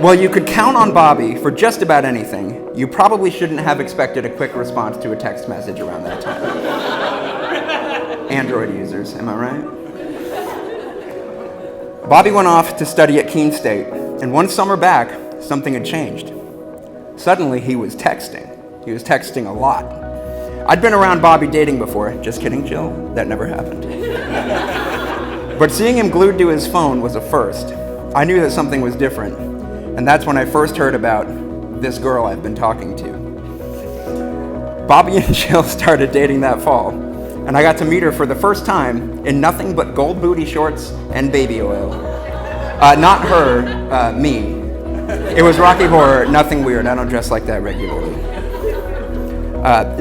While you could count on Bobby for just about anything, you probably shouldn't have expected a quick response to a text message around that time. Android users, am I right? Bobby went off to study at Keene State, and one summer back, something had changed. Suddenly, he was texting. He was texting a lot. I'd been around Bobby dating before. Just kidding, Jill. That never happened. But seeing him glued to his phone was a first. I knew that something was different, and that's when I first heard about this girl I've been talking to. Bobby and Jill started dating that fall, and I got to meet her for the first time in nothing but gold booty shorts and baby oil. Not her, me. It was Rocky Horror, nothing weird. I don't dress like that regularly.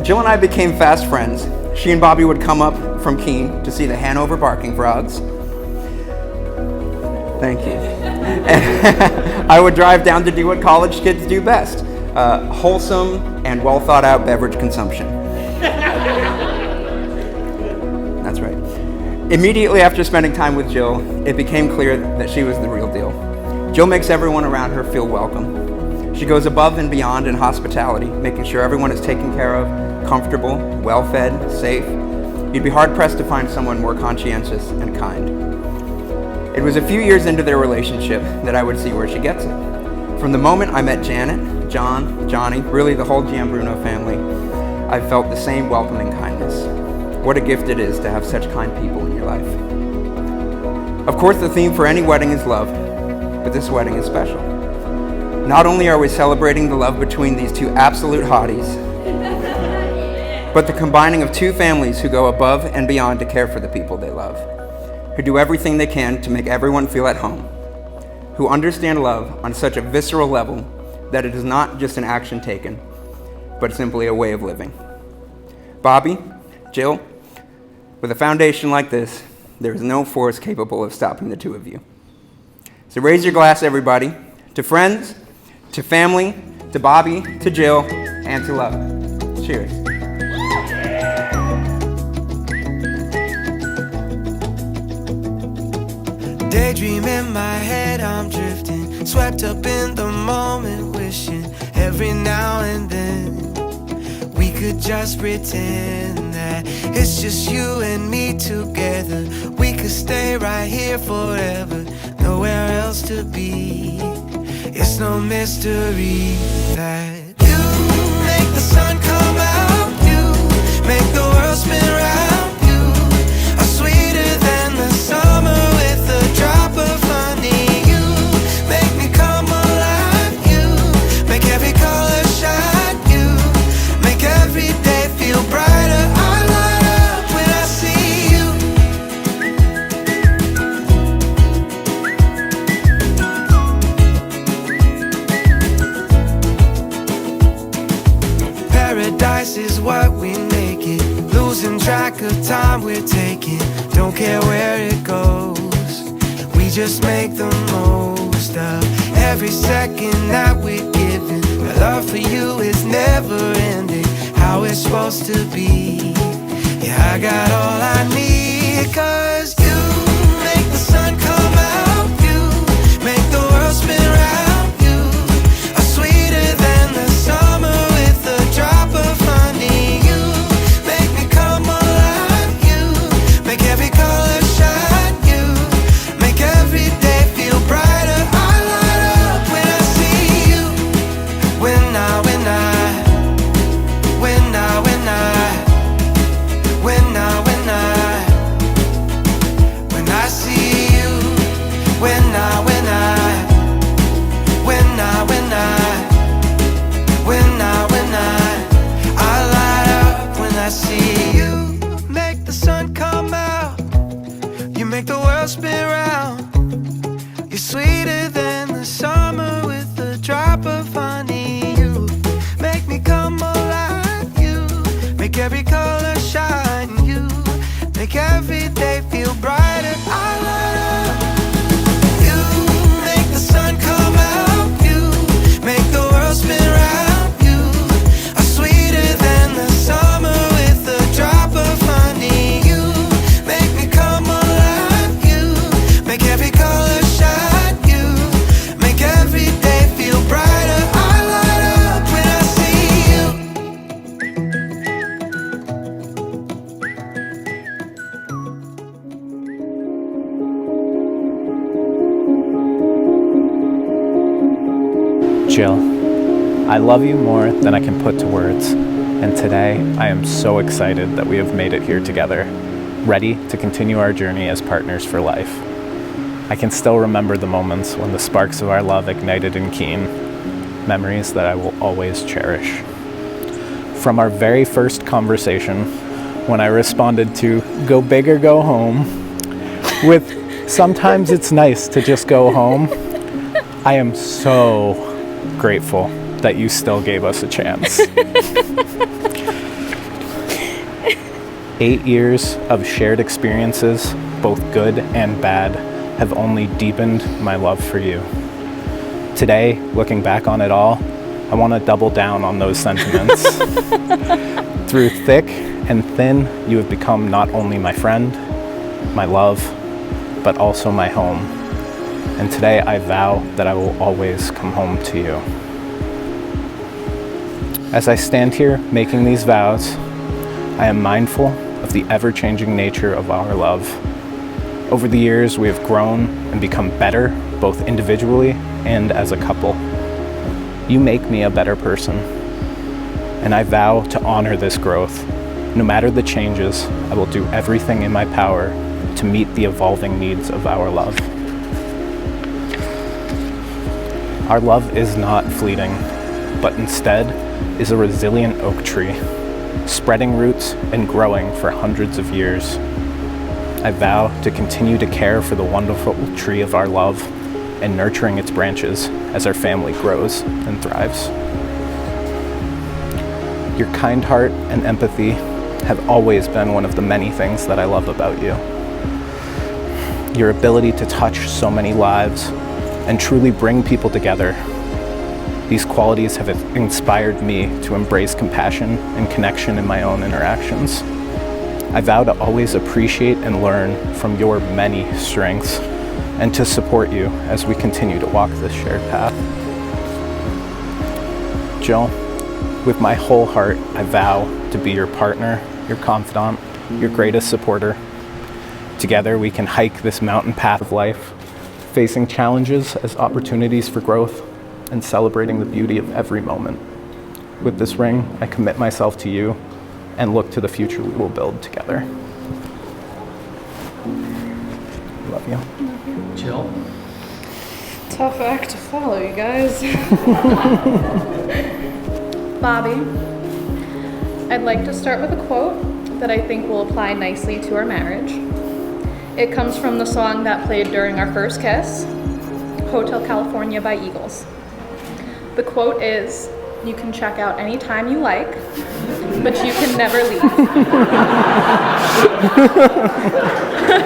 Jill and I became fast friends. She and Bobby would come up from Keene to see the Hanover barking frogs. Thank you. And I would drive down to do what college kids do best, wholesome and well thought out beverage consumption. That's right. Immediately after spending time with Jill, it became clear that she was the real deal. Jill makes everyone around her feel welcome. She goes above and beyond in hospitality, making sure everyone is taken care of, comfortable, well-fed, safe. You'd be hard-pressed to find someone more conscientious and kind. It was a few years into their relationship that I would see where she gets it. From the moment I met Janet, John, Johnny, really the whole Giambruno family, I felt the same welcoming kindness. What a gift it is to have such kind people in your life. Of course, the theme for any wedding is love, but this wedding is special. Not only are we celebrating the love between these two absolute hotties, but the combining of two families who go above and beyond to care for the people they love, who do everything they can to make everyone feel at home, who understand love on such a visceral level that it is not just an action taken, but simply a way of living. Bobby, Jill, with a foundation like this, there is no force capable of stopping the two of you. So raise your glass, everybody, to friends, to family, to Bobby, to Jill, and to love. Cheers. Daydream in my head, I'm drifting, swept up in the moment, wishing every now and then we could just pretend that it's just you and me together. We could stay right here forever, nowhere else to be. It's no mystery that you make the sun come out, you make the world spin round, you are sweeter than the summer with a drop of honey. You make me come alive, you make every color shine, you make every day feel brighter. I light up when I see you. Paradise is what we make it, losing track of time we're taking, don't care where it goes. We just make the most of every second that we're given. My love for you is never ending, how it's supposed to be. Yeah, I got all I need, 'cause you make the sun come out, you make the world spin round, you are sweeter than the summer with a drop of honey. You make me come alive, you make every color shine, you make every day feel brighter. I light up when I see you. When I see you. When I light up when I see you. Make the sun come out, you make the world spin round, you're sweeter than the summer with a drop of honey. You make me come alive, you make every color shine, you make every day feel brighter. I light up. You make the sun come out, you make the world spin round, you are sweeter than the summer with a drop of honey. You make me come alive, you make every color shine, you make every Jill, I love you more than I can put to words, and today I am so excited that we have made it here together, ready to continue our journey as partners for life. I can still remember the moments when the sparks of our love ignited in Keene, memories that I will always cherish. From our very first conversation, when I responded to "go big or go home" with "sometimes it's nice to just go home," I am so grateful that you still gave us a chance. 8 years of shared experiences, both good and bad, have only deepened my love for you. Today, looking back on it all, I want to double down on those sentiments. Through thick and thin, you have become not only my friend, my love, but also my home. And today I vow that I will always come home to you. As I stand here making these vows, I am mindful of the ever-changing nature of our love. Over the years, we have grown and become better, both individually and as a couple. You make me a better person, and I vow to honor this growth. No matter the changes, I will do everything in my power to meet the evolving needs of our love. Our love is not fleeting, but instead is a resilient oak tree, spreading roots and growing for hundreds of years. I vow to continue to care for the wonderful tree of our love and nurturing its branches as our family grows and thrives. Your kind heart and empathy have always been one of the many things that I love about you. Your ability to touch so many lives and truly bring people together. These qualities have inspired me to embrace compassion and connection in my own interactions. I vow to always appreciate and learn from your many strengths and to support you as we continue to walk this shared path. Jill, with my whole heart, I vow to be your partner, your confidant, your greatest supporter. Together we can hike this mountain path of life, facing challenges as opportunities for growth and celebrating the beauty of every moment. With this ring, I commit myself to you and look to the future we will build together. Love you. Jill? Tough act to follow, you guys. Bobby, I'd like to start with a quote that I think will apply nicely to our marriage. It comes from the song that played during our first kiss, Hotel California by Eagles. The quote is, "You can check out anytime you like, but you can never leave."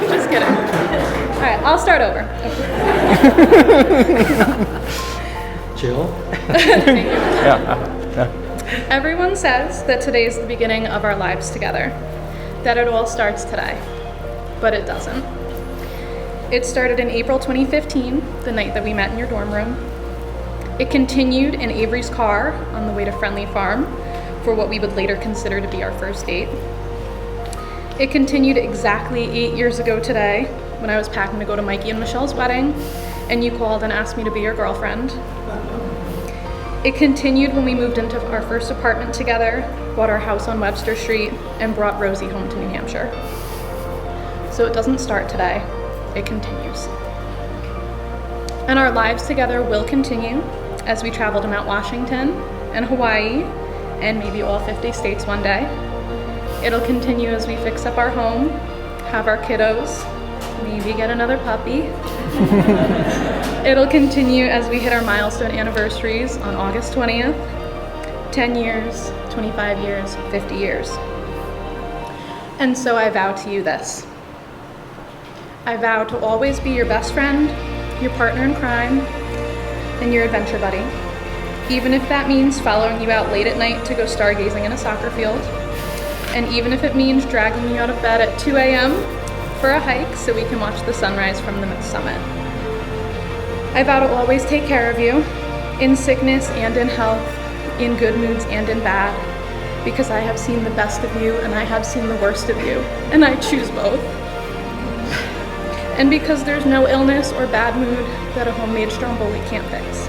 Just kidding. All right, I'll start over. Jill? Thank you. Yeah. Everyone says that today is the beginning of our lives together, that it all starts today, but it doesn't. It started in April 2015, the night that we met in your dorm room. It continued in Avery's car on the way to Friendly Farm for what we would later consider to be our first date. It continued exactly 8 years ago today when I was packing to go to Mikey and Michelle's wedding and you called and asked me to be your girlfriend. It continued when we moved into our first apartment together, bought our house on Webster Street, and brought Rosie home to New Hampshire. So it doesn't start today, it continues. And our lives together will continue as we travel to Mount Washington and Hawaii and maybe all 50 states one day. It'll continue as we fix up our home, have our kiddos, maybe get another puppy. It'll continue as we hit our milestone anniversaries on August 20th, 10 years, 25 years, 50 years. And so I vow to you this. I vow to always be your best friend, your partner in crime, and your adventure buddy, even if that means following you out late at night to go stargazing in a soccer field, and even if it means dragging you out of bed at 2 a.m. for a hike so we can watch the sunrise from the summit. I vow to always take care of you, in sickness and in health, in good moods and in bad, because I have seen the best of you and I have seen the worst of you, and I choose both. And because there's no illness or bad mood that a homemade stromboli can't fix.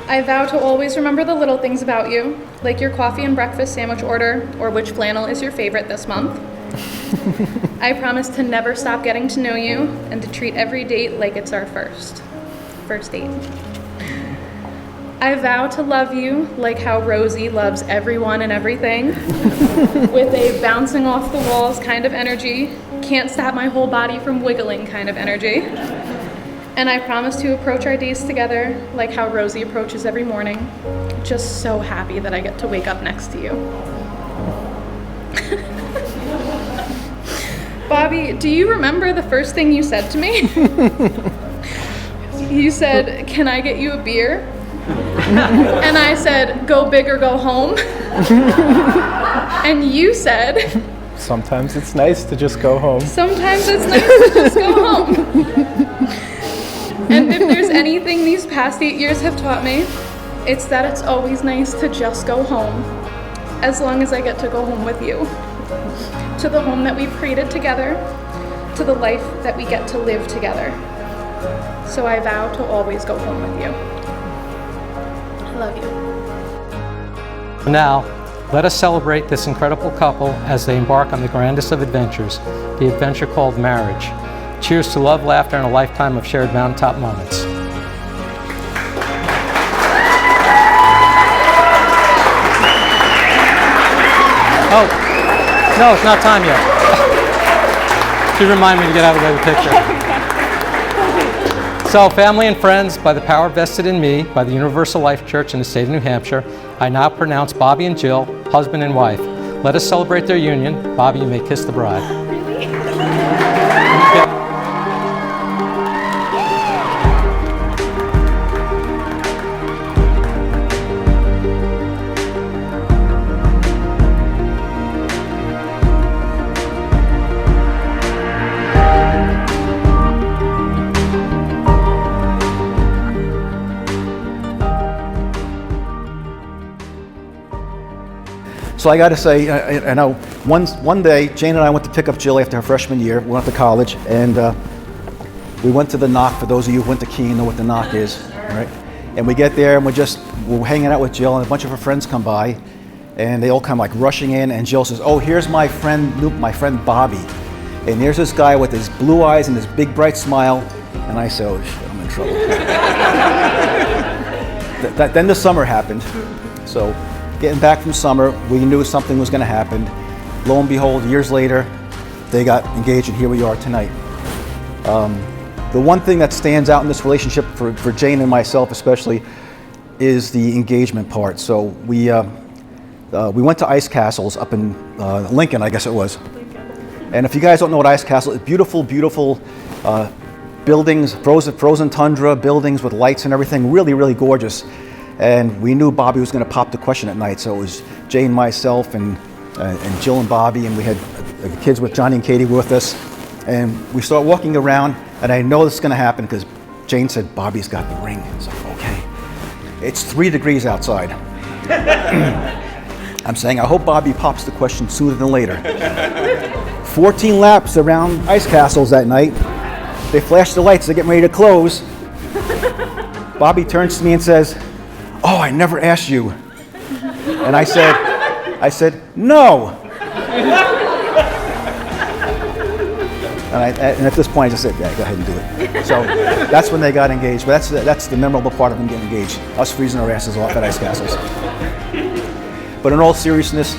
I vow to always remember the little things about you, like your coffee and breakfast sandwich order, or which flannel is your favorite this month. I promise to never stop getting to know you and to treat every date like it's our first date. I vow to love you like how Rosie loves everyone and everything, with a bouncing off the walls kind of energy, can't stop my whole body from wiggling kind of energy. And I promise to approach our days together like how Rosie approaches every morning, just so happy that I get to wake up next to you. Bobby, do you remember the first thing you said to me? You said, "Can I get you a beer?" And I said, "Go big or go home." And you said, Sometimes it's nice to just go home. "Sometimes it's nice to just go home." And if there's anything these past 8 years have taught me, it's that it's always nice to just go home, as long as I get to go home with you. To the home that we've created together, to the life that we get to live together. So I vow to always go home with you. I love you. Now, let us celebrate this incredible couple as they embark on the grandest of adventures, the adventure called marriage. Cheers to love, laughter, and a lifetime of shared mountaintop moments. Oh, no, it's not time yet. Should remind me to get out of the way of the picture. So, family and friends, by the power vested in me by the Universal Life Church in the state of New Hampshire, I now pronounce Bobby and Jill husband and wife. Let us celebrate their union. Bobby, you may kiss the bride. So I got to say, I know one day Jane and I went to pick up Jill after her freshman year. We went to college, and we went to the Knock. For those of you who went to Keene, know what the Knock is, right? And we get there, and we're hanging out with Jill, and a bunch of her friends come by, and they all come like rushing in. And Jill says, "Oh, here's my friend Bobby, and here's this guy with his blue eyes and his big bright smile." And I said, "Oh shit, I'm in trouble." Then the summer happened, so. Getting back from summer, we knew something was going to happen. Lo and behold, years later, they got engaged, and here we are tonight. The one thing that stands out in this relationship for Jane and myself especially is the engagement part. So we went to ice castles up in Lincoln, I guess it was. And if you guys don't know what ice castle is, beautiful, beautiful buildings, frozen tundra buildings with lights and everything, really, really gorgeous. And we knew Bobby was going to pop the question at night, so it was Jane, myself, and Jill and Bobby, and we had the kids with Johnny and Katie with us. And we start walking around, and I know this is going to happen because Jane said, "Bobby's got the ring." It's like, okay. It's 3 degrees outside. I'm saying, I hope Bobby pops the question sooner than later. 14 laps around ice castles that night. They flash the lights, they're getting ready to close. Bobby turns to me and says, "Oh, I never asked you." And I said, "No." And at this point, I just said, "Yeah, go ahead and do it." So that's when they got engaged. But that's the memorable part of them getting engaged, us freezing our asses off at ice castles. But in all seriousness,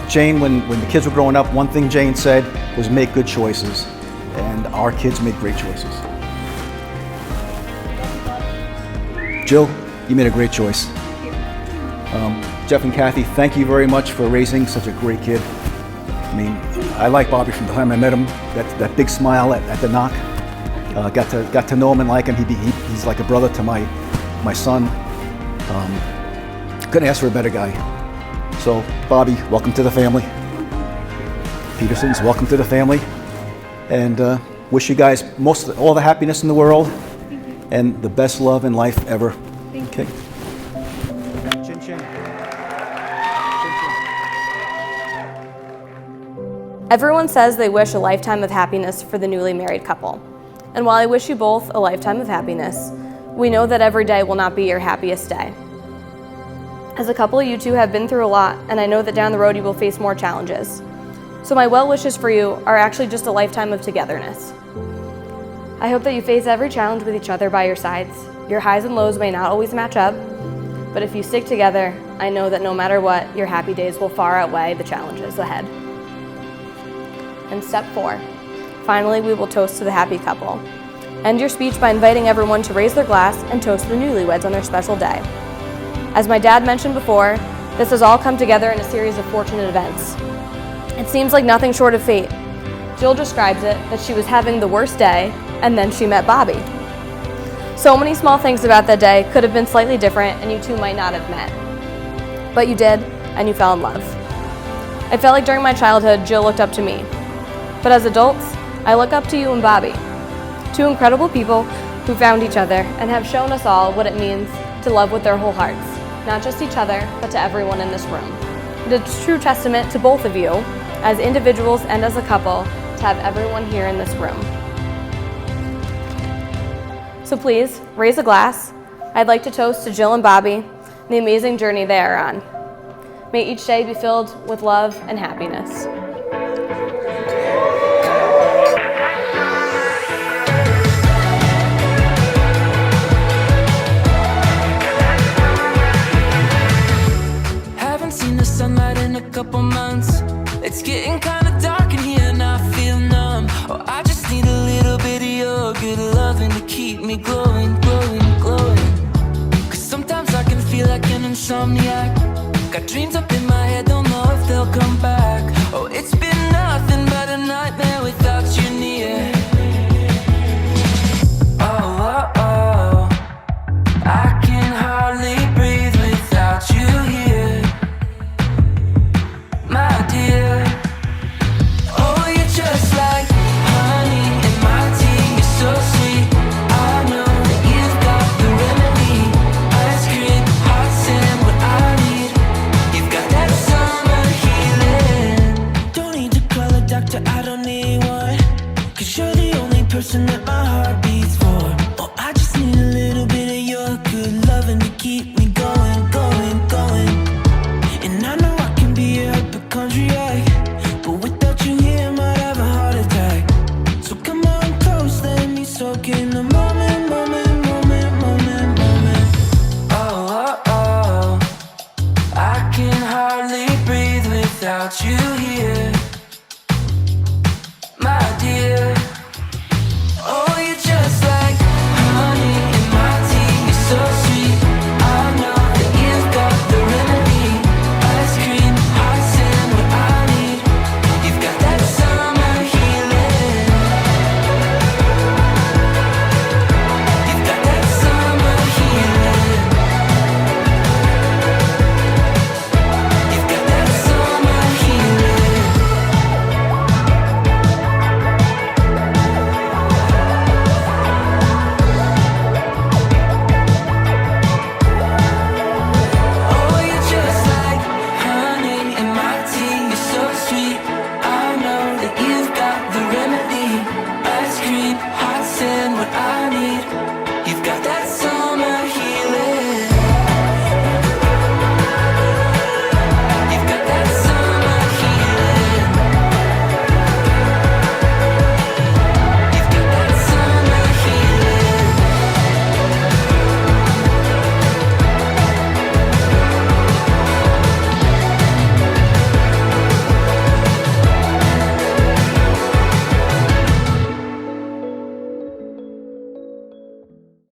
Jane, when the kids were growing up, one thing Jane said was make good choices. And our kids made great choices. Jill, you made a great choice. Jeff and Kathy, thank you very much for raising such a great kid. I mean, I like Bobby from the time I met him. That big smile at the Knock. Got to know him and like him. He's like a brother to my son. Couldn't ask for a better guy. So, Bobby, welcome to the family. Petersons, welcome to the family. And wish you guys all the happiness in the world and the best love in life ever. Okay. Chin chin. Everyone says they wish a lifetime of happiness for the newly married couple. And while I wish you both a lifetime of happiness, We know that every day will not be your happiest day. As a couple, you two have been through a lot, and I know that down the road you will face more challenges. So my well wishes for you are actually just a lifetime of togetherness. I hope that you face every challenge with each other by your sides. Your highs and lows may not always match up, but if you stick together, I know that no matter what, your happy days will far outweigh the challenges ahead. And step 4. Finally, we will toast to the happy couple. End your speech by inviting everyone to raise their glass and toast the newlyweds on their special day. As my dad mentioned before, this has all come together in a series of fortunate events. It seems like nothing short of fate. Jill describes it that she was having the worst day, and then she met Bobby. So many small things about that day could have been slightly different, and you two might not have met. But you did, and you fell in love. I felt like during my childhood, Jill looked up to me. But as adults, I look up to you and Bobby. Two incredible people who found each other and have shown us all what it means to love with their whole hearts. Not just each other, but to everyone in this room. It's a true testament to both of you, as individuals and as a couple, to have everyone here in this room. So please, raise a glass. I'd like to toast to Jill and Bobby and the amazing journey they are on. May each day be filled with love and happiness. Sunlight in a couple months. It's getting kinda dark in here and I feel numb. Oh, I just need a little bit of your good loving to keep me glowing, glowing, glowing. Cause sometimes I can feel like an insomniac. Got dreams up in my head, don't know if they'll come back. Oh, it's been nothing but a nightmare without you near. Oh, oh, oh, I can hardly breathe without you here, my dear. Oh, you're just like honey in my tea. You're so sweet. I know that you've got the remedy. Ice cream, hot sand, what I need. You've got that summer healing. Don't need to call a doctor, I don't need one. Cause you're the only person that my heart beats for. Oh, I just need a little bit of your good loving to keep me going, going, going. And I know I can be a hypochondriac, but without you here I might have a heart attack. So come on close, let me soak in the moment.